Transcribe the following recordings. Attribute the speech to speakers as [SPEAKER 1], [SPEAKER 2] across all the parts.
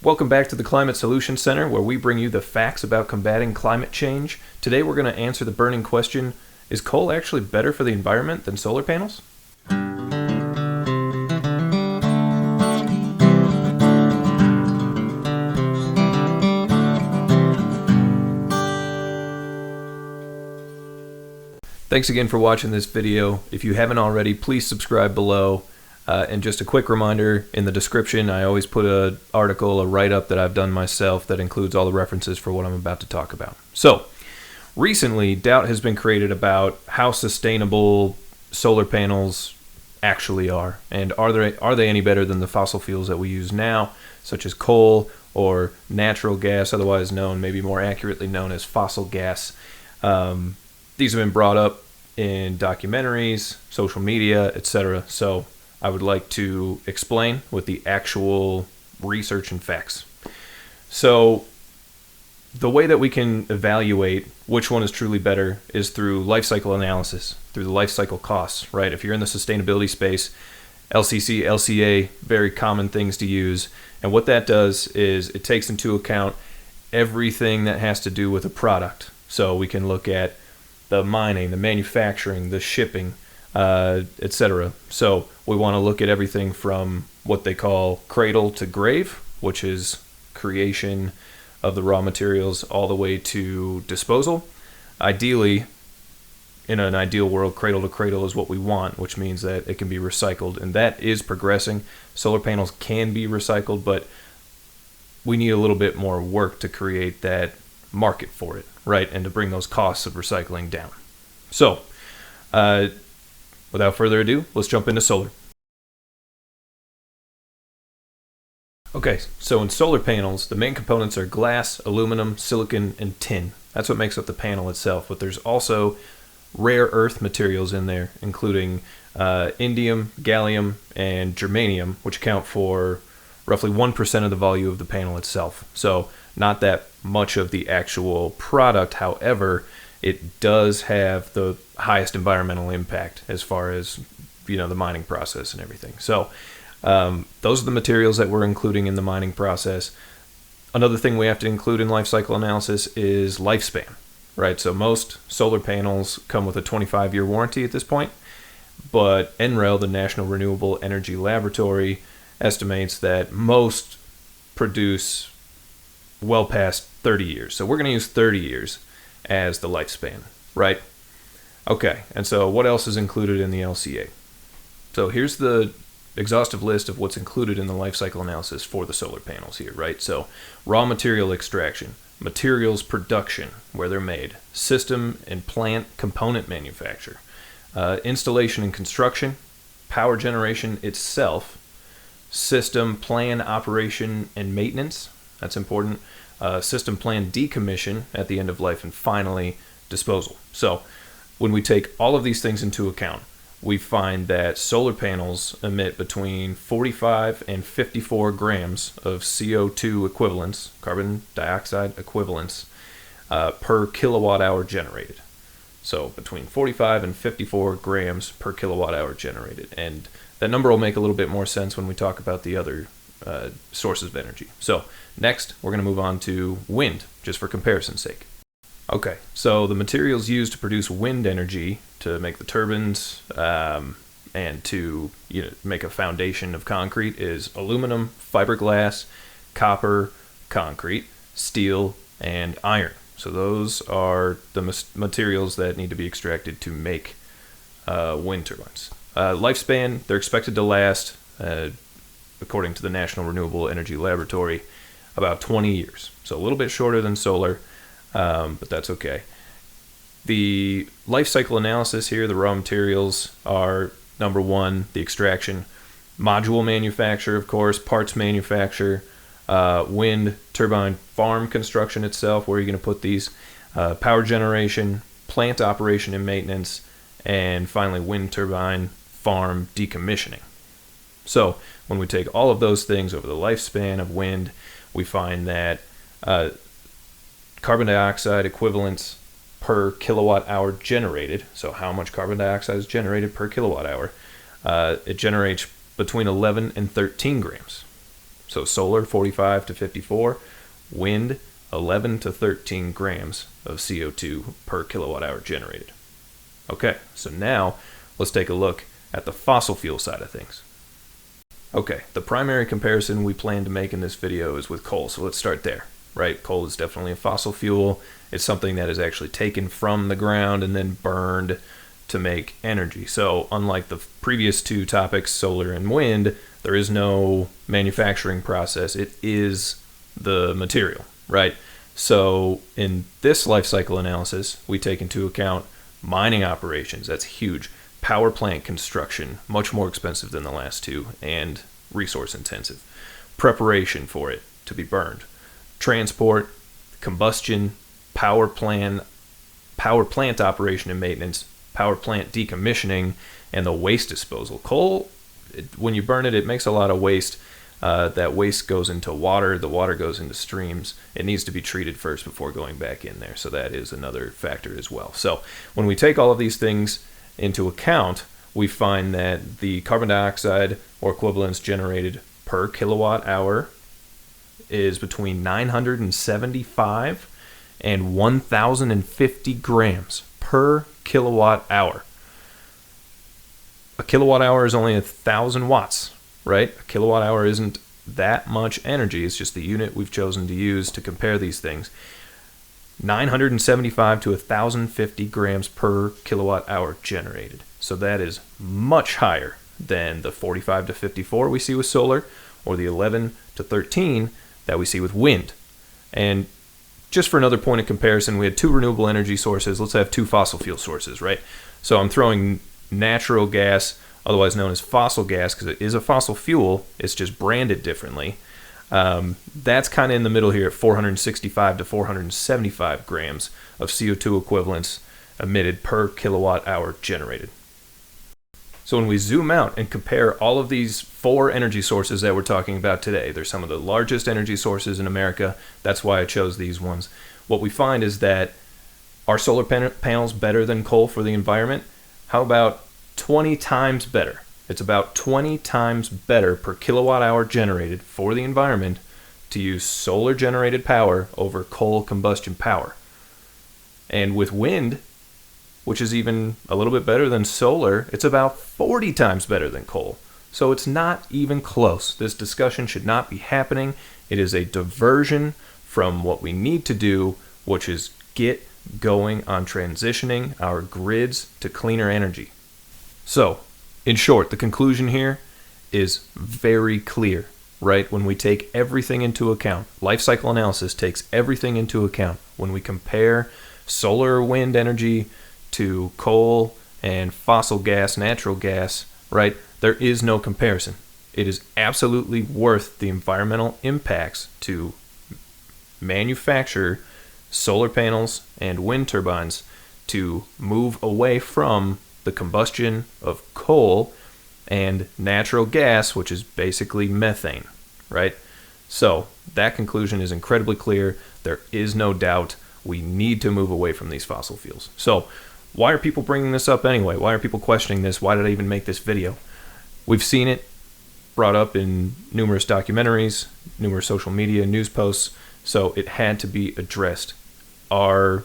[SPEAKER 1] Welcome back to the Climate Solutions Center, where we bring you the facts about combating climate change. Today we're going to answer the burning question, is coal actually better for the environment than solar panels? Thanks again for watching this video. If you haven't already, please subscribe below. And just a quick reminder, in the description I always put an article, a write-up that I've done myself that includes all the references for what I'm about to talk about. So, recently doubt has been created about how sustainable solar panels actually are, and are they any better than the fossil fuels that we use now, such as coal or natural gas, otherwise known, maybe more accurately known as fossil gas. These have been brought up in documentaries, social media, etc. So I would like to explain with the actual research and facts. So the way that we can evaluate which one is truly better is through life cycle analysis, through the life cycle costs, right? If you're in the sustainability space, LCC, LCA, very common things to use. And what that does is it takes into account everything that has to do with a product. So we can look at the mining, the manufacturing, the shipping, etc. So we want to look at everything from what they call cradle to grave, which is creation of the raw materials, all the way to disposal. Ideally, in an ideal world, cradle to cradle is what we want, which means that it can be recycled, and that is progressing. Solar panels can be recycled, but we need a little bit more work to create that market for it, right, and to bring those costs of recycling down. So, without further ado, let's jump into solar. Okay, so in solar panels, the main components are glass, aluminum, silicon, and tin. That's what makes up the panel itself, but there's also rare earth materials in there, including indium, gallium, and germanium, which account for roughly 1% of the value of the panel itself. So not that much of the actual product, however, it does have the highest environmental impact as far as, the mining process and everything. So those are the materials that we're including in the mining process. Another thing we have to include in life cycle analysis is lifespan, right? So most solar panels come with a 25-year warranty at this point, but NREL, the National Renewable Energy Laboratory, estimates that most produce well past 30 years. So we're going to use 30 years as the lifespan, right? Okay, and so what else is included in the LCA? So here's the exhaustive list of what's included in the life cycle analysis for the solar panels here, right? So raw material extraction, materials production, where they're made, system and plant component manufacture, installation and construction, power generation itself, system plan operation and maintenance, that's important, system plan decommission at the end of life, and finally disposal. So when we take all of these things into account, we find that solar panels emit between 45 and 54 grams of CO2 equivalents, carbon dioxide equivalents, per kilowatt hour generated. So between 45 and 54 grams per kilowatt hour generated. And that number will make a little bit more sense when we talk about the other sources of energy. So next, we're going to move on to wind, just for comparison's sake. Okay, so the materials used to produce wind energy, to make the turbines, and to make a foundation of concrete, is aluminum, fiberglass, copper, concrete, steel, and iron. So those are the materials that need to be extracted to make wind turbines. Lifespan, they're expected to last, according to the National Renewable Energy Laboratory, about 20 years. So a little bit shorter than solar, but that's okay. The life cycle analysis here, the raw materials are, number one, the extraction, module manufacture, of course, parts manufacture, wind turbine farm construction itself, where you're going to put these, power generation, plant operation and maintenance, and finally wind turbine farm decommissioning. So when we take all of those things over the lifespan of wind, we find that carbon dioxide equivalents per kilowatt hour generated, so how much carbon dioxide is generated per kilowatt hour, it generates between 11 and 13 grams. So solar 45 to 54, wind 11 to 13 grams of CO2 per kilowatt hour generated. Okay, so now let's take a look at the fossil fuel side of things. Okay, the primary comparison we plan to make in this video is with coal, so let's start there, right? Coal is definitely a fossil fuel. It's something that is actually taken from the ground and then burned to make energy. So unlike the previous two topics, solar and wind, there is no manufacturing process. It is the material, right? So in this life cycle analysis, we take into account mining operations. That's huge. Power plant construction, much more expensive than the last two, and resource intensive. Preparation for it to be burned. Transport, combustion, power plant operation and maintenance, power plant decommissioning, and the waste disposal. Coal, when you burn it, it makes a lot of waste. That waste goes into water. The water goes into streams. It needs to be treated first before going back in there. So that is another factor as well. So when we take all of these things into account, we find that the carbon dioxide or equivalents generated per kilowatt hour is between 975 and 1,050 grams per kilowatt hour. A kilowatt hour is only 1,000 watts, right? A kilowatt hour isn't that much energy. It's just the unit we've chosen to use to compare these things. 975 to 1,050 grams per kilowatt hour generated. So that is much higher than the 45 to 54 we see with solar, or the 11 to 13 that we see with wind. And just for another point of comparison, we had two renewable energy sources. Let's have two fossil fuel sources, right? So I'm throwing natural gas, otherwise known as fossil gas, because it is a fossil fuel. It's just branded differently. That's kind of in the middle here at 465 to 475 grams of CO2 equivalents emitted per kilowatt hour generated. So when we zoom out and compare all of these four energy sources that we're talking about today, they're some of the largest energy sources in America. That's why I chose these ones. What we find is that are solar panels better than coal for the environment? How about 20 times better? It's about 20 times better per kilowatt hour generated for the environment to use solar generated power over coal combustion power. And with wind, which is even a little bit better than solar, it's about 40 times better than coal. So it's not even close. This discussion should not be happening. It is a diversion from what we need to do, which is get going on transitioning our grids to cleaner energy. So, in short, the conclusion here is very clear, right? When we take everything into account, life cycle analysis takes everything into account. When we compare solar or wind energy to coal and fossil gas, natural gas, right? There is no comparison. It is absolutely worth the environmental impacts to manufacture solar panels and wind turbines to move away from the combustion of coal and natural gas, which is basically methane, right? So that conclusion is incredibly clear. There is no doubt we need to move away from these fossil fuels. So why are people bringing this up anyway? Why are people questioning this? Why did I even make this video? We've seen it brought up in numerous documentaries, numerous social media, news posts, so it had to be addressed. Are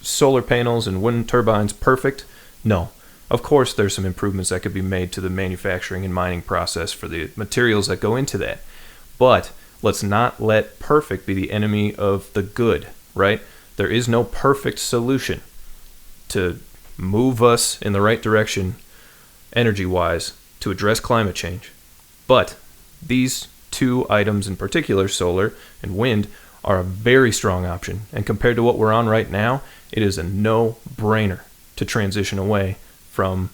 [SPEAKER 1] solar panels and wind turbines perfect? No. Of course, there's some improvements that could be made to the manufacturing and mining process for the materials that go into that. But let's not let perfect be the enemy of the good, right? There is no perfect solution to move us in the right direction energy-wise to address climate change. But these two items in particular, solar and wind, are a very strong option. And compared to what we're on right now, it is a no-brainer to transition away from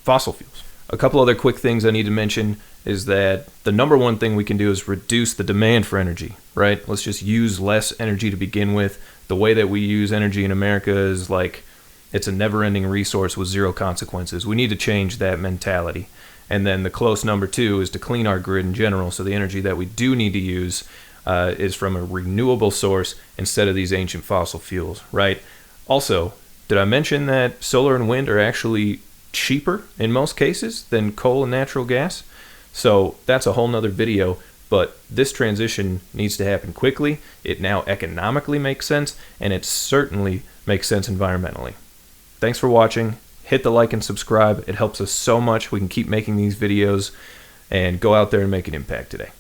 [SPEAKER 1] fossil fuels. A couple other quick things I need to mention is that the number one thing we can do is reduce the demand for energy, right? Let's just use less energy to begin with. The way that we use energy in America is like it's a never-ending resource with zero consequences. We need to change that mentality. And then the close number two is to clean our grid in general, so the energy that we do need to use is from a renewable source instead of these ancient fossil fuels, right? Also, did I mention that solar and wind are actually cheaper in most cases than coal and natural gas? So that's a whole nother video. But this transition needs to happen quickly. It now economically makes sense, and it certainly makes sense environmentally. Thanks for watching. Hit the like and subscribe. It helps us so much. We can keep making these videos and go out there and make an impact today.